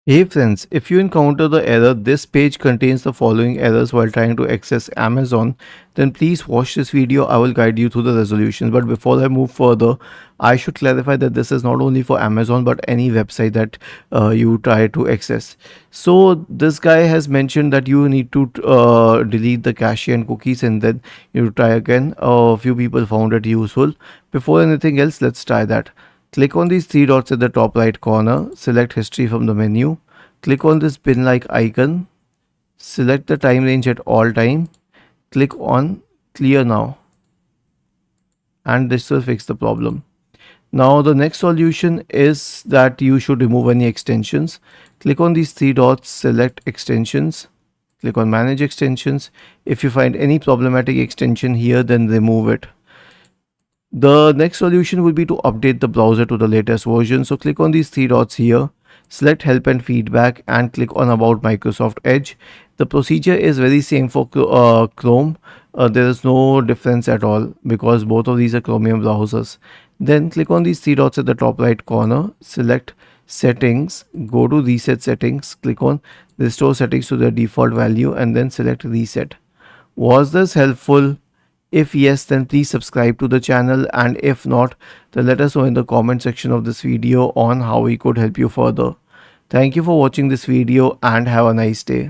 Hey friends, if you encounter the error "this page contains the following errors" while trying to access Amazon, then please watch this video. I will guide you through the resolutions. But before I move further, I should clarify that this is not only for Amazon but any website that you try to access. So this guy has mentioned that you need to delete the cache and cookies and then you try again. A few people found it useful. Before anything else, let's try that. Click on these three dots at the top right corner, select history from the menu, click on this bin like icon, select the time range at all time, click on clear now, and this will fix the problem. Now the next solution is that you should remove any extensions. Click on these three dots, select extensions, click on manage extensions. If you find any problematic extension here, then remove it. The next solution will be to update the browser to the latest version. So click on these three dots here, select help and feedback and click on about Microsoft Edge. The procedure is very same for Chrome. There is no difference at all because both of these are Chromium browsers. Then click on these three dots at the top right corner, select settings, go to reset settings, click on restore settings to their default value and then select reset. Was this helpful? If yes, then please subscribe to the channel, and if not, then let us know in the comment section of this video on how we could help you further. Thank you for watching this video and have a nice day.